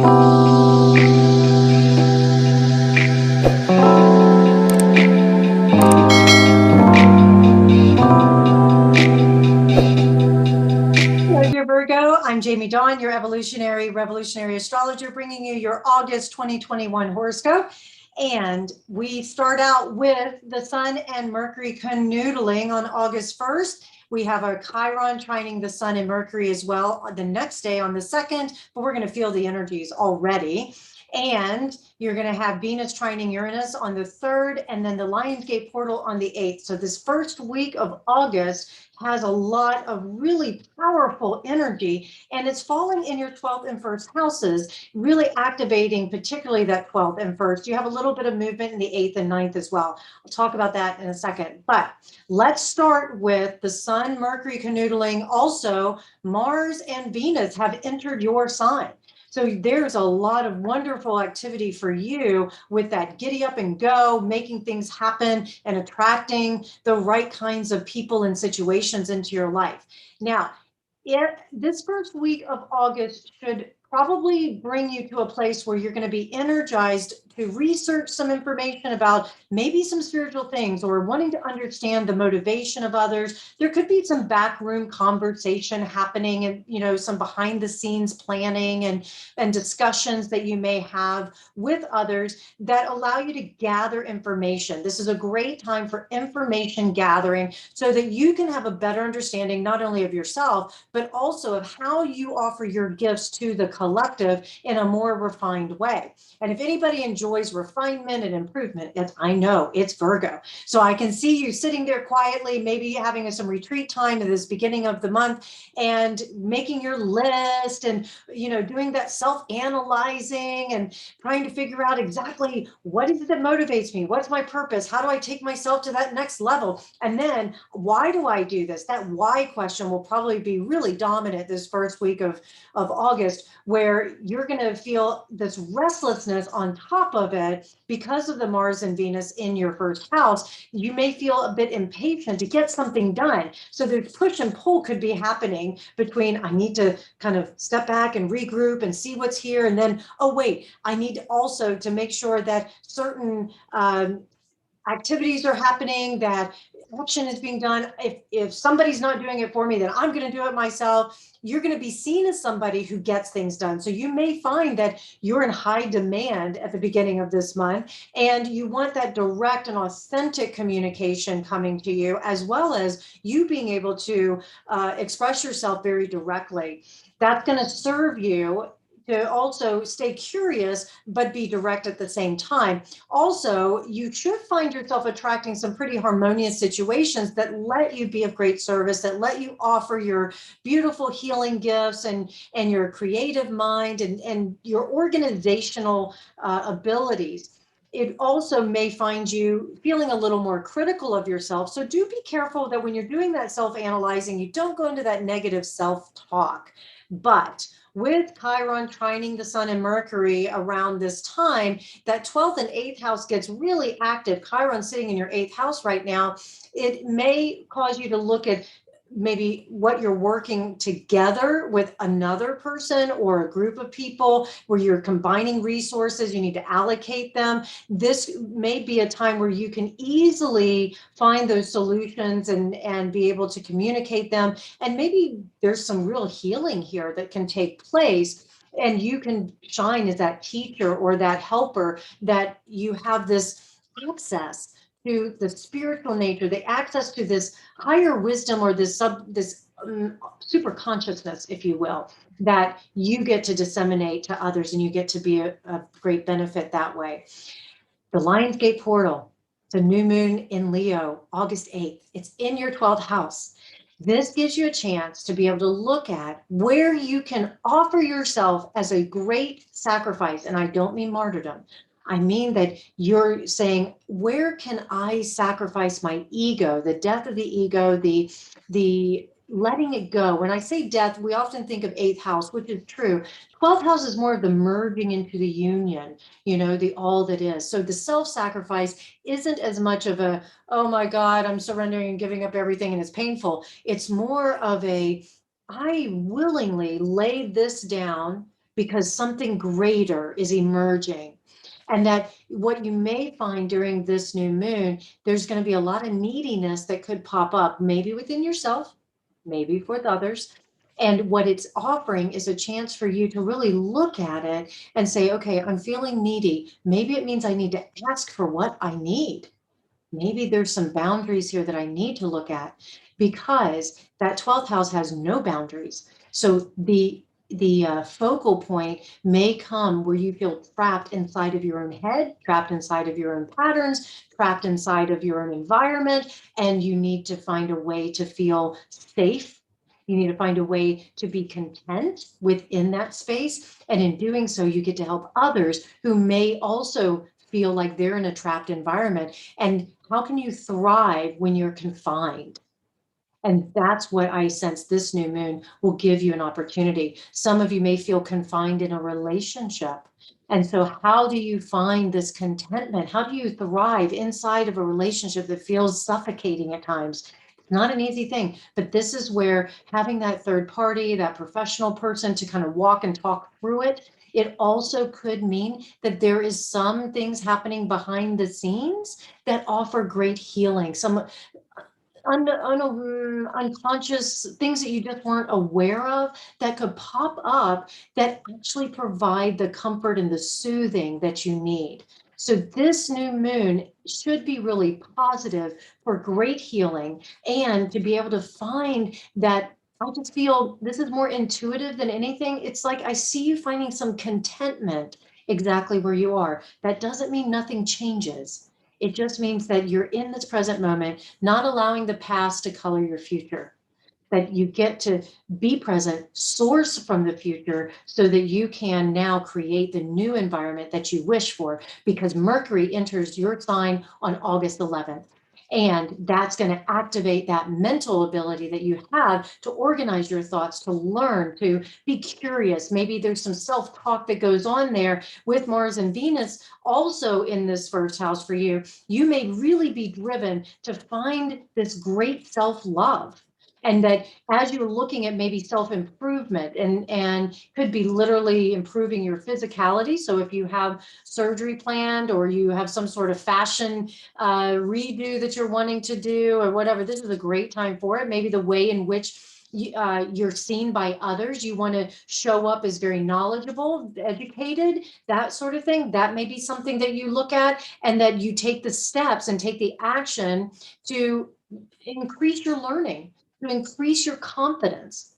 Hello, dear Virgo. I'm Jamie Dawn, your evolutionary revolutionary astrologer, bringing you your August 2021 horoscope. And we start out with the Sun and Mercury canoodling on August 1st. We have a Chiron trining the Sun and Mercury as well the next day on the 2nd, but we're going to feel the energies already. And you're going to have Venus trining Uranus on the 3rd, and then the Lionsgate portal on the 8th. So this first week of August has a lot of really powerful energy, and it's falling in your 12th and 1st houses, really activating particularly that 12th and 1st. You have a little bit of movement in the 8th and 9th as well. I'll talk about that in a second, but let's start with the Sun Mercury canoodling. Also, Mars and Venus have entered your sign. So there's a lot of wonderful activity for you with that giddy up and go, making things happen and attracting the right kinds of people and situations into your life. Now, this first week of August should probably bring you to a place where you're going to be energized to research some information about maybe some spiritual things, or wanting to understand the motivation of others. There could be some backroom conversation happening, and some behind the scenes planning and discussions that you may have with others that allow you to gather information. This is a great time for information gathering so that you can have a better understanding not only of yourself, but also of how you offer your gifts to the collective in a more refined way. And if anybody enjoys refinement and improvement, I know it's Virgo. So I can see you sitting there quietly, maybe having some retreat time at this beginning of the month and making your list and, doing that self-analyzing and trying to figure out exactly what is it that motivates me? What's my purpose? How do I take myself to that next level? And then why do I do this? That why question will probably be really dominant this first week of August, where you're going to feel this restlessness on top of it because of the Mars and Venus in your first house. You may feel a bit impatient to get something done. So the push and pull could be happening between, I need to kind of step back and regroup and see what's here. And then, oh, wait, I need also to make sure that certain activities are happening, that action is being done. If somebody's not doing it for me, then I'm going to do it myself. You're going to be seen as somebody who gets things done. So you may find that you're in high demand at the beginning of this month, and you want that direct and authentic communication coming to you, as well as you being able to express yourself very directly. That's going to serve you to also stay curious, but be direct at the same time. Also, you should find yourself attracting some pretty harmonious situations that let you be of great service, that let you offer your beautiful healing gifts and your creative mind and your organizational abilities. It also may find you feeling a little more critical of yourself. So do be careful that when you're doing that self-analyzing, you don't go into that negative self-talk. But with Chiron trining the Sun and Mercury around this time, that 12th and 8th house gets really active. Chiron sitting in your 8th house right now. It may cause you to look at maybe what you're working together with another person or a group of people where you're combining resources, you need to allocate them. This may be a time where you can easily find those solutions and be able to communicate them. And maybe there's some real healing here that can take place, and you can shine as that teacher or that helper, that you have this access to the spiritual nature, the access to this higher wisdom, or this super consciousness, if you will, that you get to disseminate to others, and you get to be a great benefit that way. The Lionsgate portal, the new moon in Leo, August 8th. It's in your 12th house. This gives you a chance to be able to look at where you can offer yourself as a great sacrifice. And I don't mean martyrdom. I mean that you're saying, where can I sacrifice my ego, the death of the ego, the letting it go. When I say death, we often think of 8th house, which is true. 12th house is more of the merging into the union, the all that is. So the self-sacrifice isn't as much of a, oh my God, I'm surrendering and giving up everything and it's painful. It's more of a, I willingly laid this down because something greater is emerging. And that what you may find during this new moon, there's going to be a lot of neediness that could pop up, maybe within yourself, maybe with others. And what it's offering is a chance for you to really look at it and say, okay, I'm feeling needy. Maybe it means I need to ask for what I need. Maybe there's some boundaries here that I need to look at, because that 12th house has no boundaries. So the focal point may come where you feel trapped inside of your own head, trapped inside of your own patterns, trapped inside of your own environment, and you need to find a way to feel safe. You need to find a way to be content within that space. And in doing so, you get to help others who may also feel like they're in a trapped environment. And how can you thrive when you're confined? And that's what I sense this new moon will give you an opportunity. Some of you may feel confined in a relationship. And so, how do you find this contentment? How do you thrive inside of a relationship that feels suffocating at times? It's not an easy thing, but this is where having that third party, that professional person to kind of walk and talk through it. It also could mean that there is some things happening behind the scenes that offer great healing. Some unconscious things that you just weren't aware of that could pop up that actually provide the comfort and the soothing that you need. So this new moon should be really positive for great healing, and to be able to find that. I just feel this is more intuitive than anything. It's like I see you finding some contentment exactly where you are. That doesn't mean nothing changes. It just means that you're in this present moment, not allowing the past to color your future, that you get to be present, source from the future, so that you can now create the new environment that you wish for, because Mercury enters your sign on August 11th. And that's going to activate that mental ability that you have to organize your thoughts, to learn, to be curious. Maybe there's some self-talk that goes on there with Mars and Venus also in this first house for you. You may really be driven to find this great self-love. And that as you're looking at maybe self-improvement, and could be literally improving your physicality. So if you have surgery planned, or you have some sort of fashion redo that you're wanting to do, or whatever, this is a great time for it. Maybe the way in which you're seen by others, you want to show up as very knowledgeable, educated, that sort of thing. That may be something that you look at, and that you take the steps and take the action to increase your learning, to increase your confidence.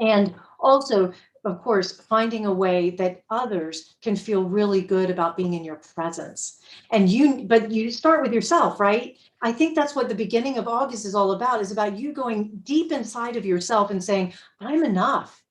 And also, of course, finding a way that others can feel really good about being in your presence. But you start with yourself, right? I think that's what the beginning of August is all about, is about you going deep inside of yourself and saying, I'm enough.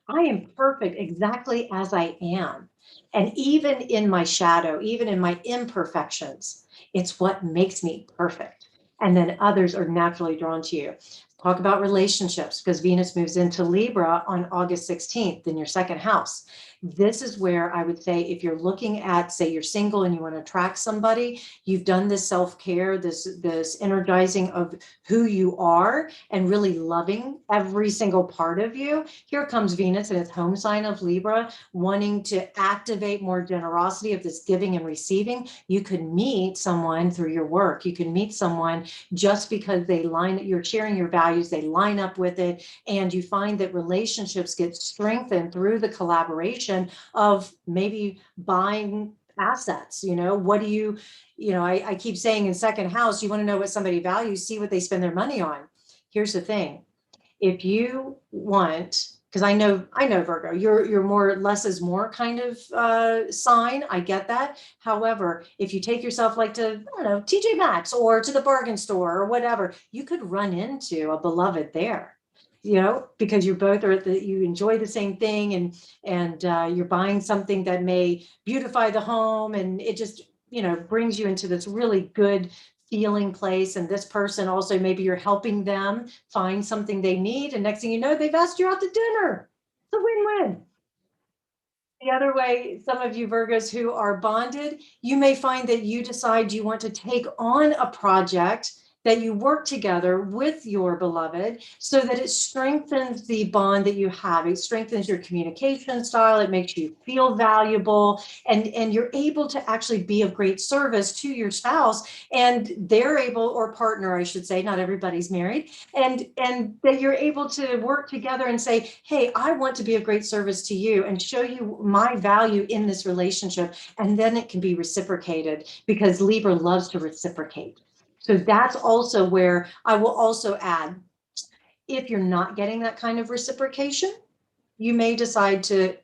I am perfect exactly as I am. And even in my shadow, even in my imperfections, it's what makes me perfect. And then others are naturally drawn to you. Talk about relationships, because Venus moves into Libra on August 16th in your second house. This is where I would say, if you're looking at, say you're single and you want to attract somebody, you've done this self-care, this energizing of who you are, and really loving every single part of you. Here comes Venus in its home sign of Libra, wanting to activate more generosity of this giving and receiving. You could meet someone through your work. You can meet someone just because you're sharing your values, they line up with it, and you find that relationships get strengthened through the collaboration of maybe buying assets. What do I keep saying in second house, you want to know what somebody values, see what they spend their money on. Here's the thing. If you want, because I know Virgo, you're more less is more kind of sign. I get that. However, if you take yourself like to, I don't know, TJ Maxx or to the bargain store or whatever, you could run into a beloved there. Because you both you enjoy the same thing, and you're buying something that may beautify the home, and it just brings you into this really good feeling place. And this person also, maybe you're helping them find something they need, and next thing you know, they've asked you out to dinner. It's a win-win. The other way, some of you Virgos who are bonded, you may find that you decide you want to take on a project that you work together with your beloved so that it strengthens the bond that you have. It strengthens your communication style. It makes you feel valuable, and you're able to actually be of great service to your spouse, and they're able, or partner, I should say, not everybody's married, and that you're able to work together and say, hey, I want to be of great service to you and show you my value in this relationship. And then it can be reciprocated, because Libra loves to reciprocate. So that's also where I will also add, if you're not getting that kind of reciprocation, you may decide to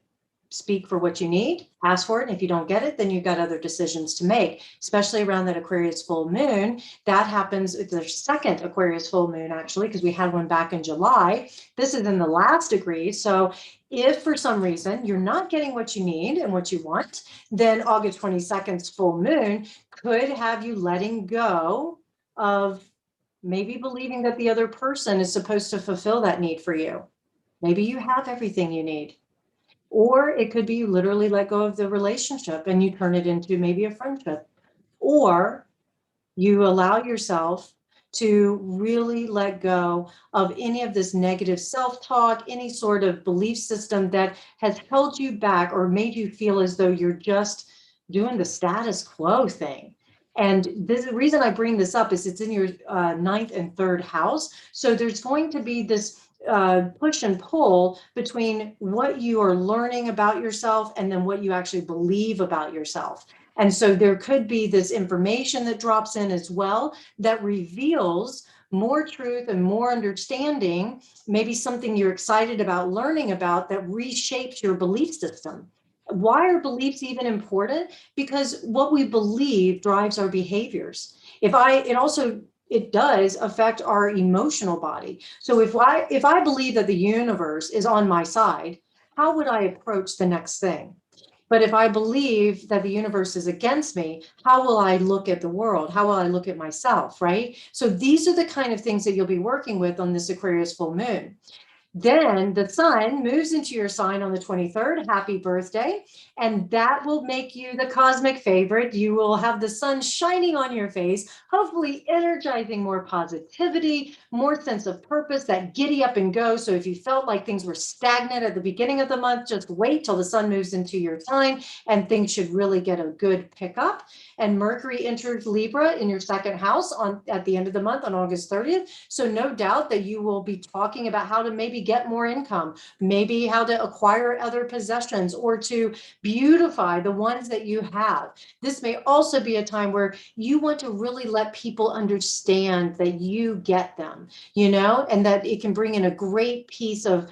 speak for what you need, ask for it. And if you don't get it, then you've got other decisions to make, especially around that Aquarius full moon. That happens with the second Aquarius full moon, actually, because we had one back in July. This is in the last degree. So if for some reason you're not getting what you need and what you want, then August 22nd's full moon could have you letting go of maybe believing that the other person is supposed to fulfill that need for you. Maybe you have everything you need. Or it could be you literally let go of the relationship and you turn it into maybe a friendship. Or you allow yourself to really let go of any of this negative self-talk, any sort of belief system that has held you back or made you feel as though you're just doing the status quo thing. And the reason I bring this up is it's in your ninth and third house. So there's going to be this push and pull between what you are learning about yourself and then what you actually believe about yourself. And so there could be this information that drops in as well that reveals more truth and more understanding, maybe something you're excited about learning about that reshapes your belief system. Why are beliefs even important? Because what we believe drives our behaviors. It does affect our emotional body. So if I believe that the universe is on my side, how would I approach the next thing? But if I believe that the universe is against me, how will I look at the world? How will I look at myself, right? So these are the kind of things that you'll be working with on this Aquarius full moon. Then the sun moves into your sign on the 23rd. Happy birthday. And that will make you the cosmic favorite. You will have the sun shining on your face, hopefully energizing more positivity, more sense of purpose, that giddy up and go. So if you felt like things were stagnant at the beginning of the month, just wait till the sun moves into your sign and things should really get a good pickup. And Mercury enters Libra in your second house at the end of the month on August 30th. So no doubt that you will be talking about how to maybe get more income, maybe how to acquire other possessions or to beautify the ones that you have. This may also be a time where you want to really let people understand that you get them, and that it can bring in a great piece of,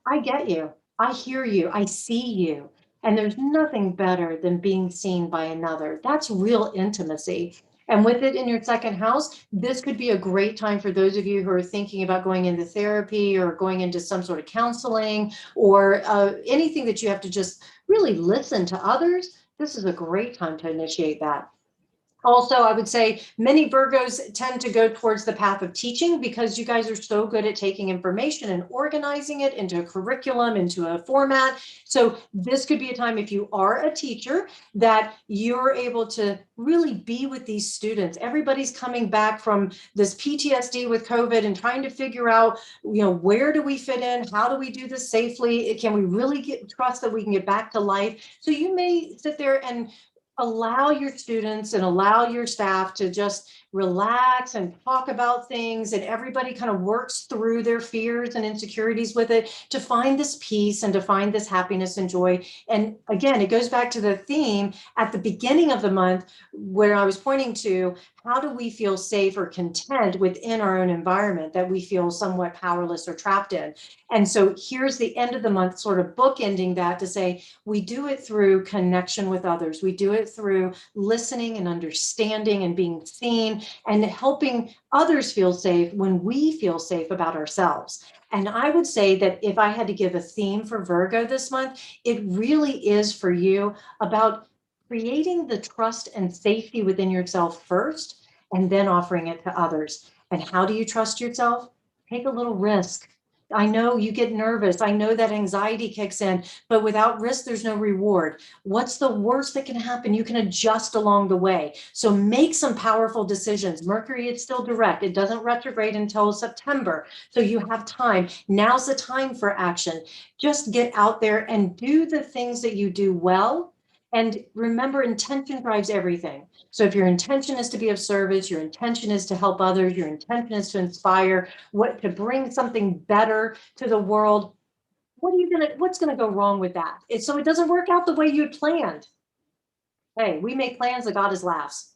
I get you, I hear you, I see you. And there's nothing better than being seen by another. That's real intimacy. And with it in your second house, this could be a great time for those of you who are thinking about going into therapy or going into some sort of counseling or anything that you have to just really listen to others. This is a great time to initiate that. Also, I would say many Virgos tend to go towards the path of teaching because you guys are so good at taking information and organizing it into a curriculum, into a format. So this could be a time, if you are a teacher, that you're able to really be with these students. Everybody's coming back from this PTSD with COVID and trying to figure out, where do we fit in? How do we do this safely? Can we really trust that we can get back to life? So you may sit there and allow your students and allow your staff to just relax and talk about things, and everybody kind of works through their fears and insecurities with it to find this peace and to find this happiness and joy. And again, it goes back to the theme at the beginning of the month where I was pointing to, how do we feel safe or content within our own environment that we feel somewhat powerless or trapped in? And so here's the end of the month sort of bookending that to say, we do it through connection with others. We do it through listening and understanding and being seen and helping others feel safe when we feel safe about ourselves. And I would say that if I had to give a theme for Virgo this month, it really is for you about creating the trust and safety within yourself first, and then offering it to others. And how do you trust yourself? Take a little risk. I know you get nervous. I know that anxiety kicks in, but without risk, there's no reward. What's the worst that can happen? You can adjust along the way. So make some powerful decisions. Mercury, it's still direct. It doesn't retrograde until September. So you have time. Now's the time for action. Just get out there and do the things that you do well. And remember, intention drives everything. So if your intention is to be of service, your intention is to help others, your intention is to inspire, what to bring something better to the world, what's gonna go wrong with that? So it doesn't work out the way you had planned. Hey, we make plans, the goddess laughs.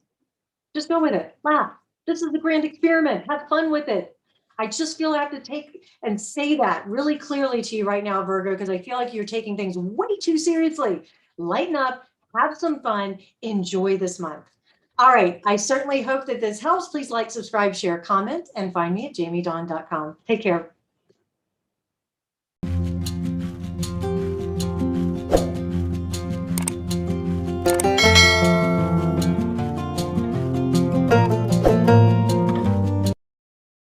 Just go with it, laugh. This is a grand experiment, have fun with it. I just feel I have to take and say that really clearly to you right now, Virgo, because I feel like you're taking things way too seriously. Lighten up, have some fun, enjoy this month. All right, I certainly hope that this helps. Please like, subscribe, share, comment, and find me at jamiedawn.com. Take care.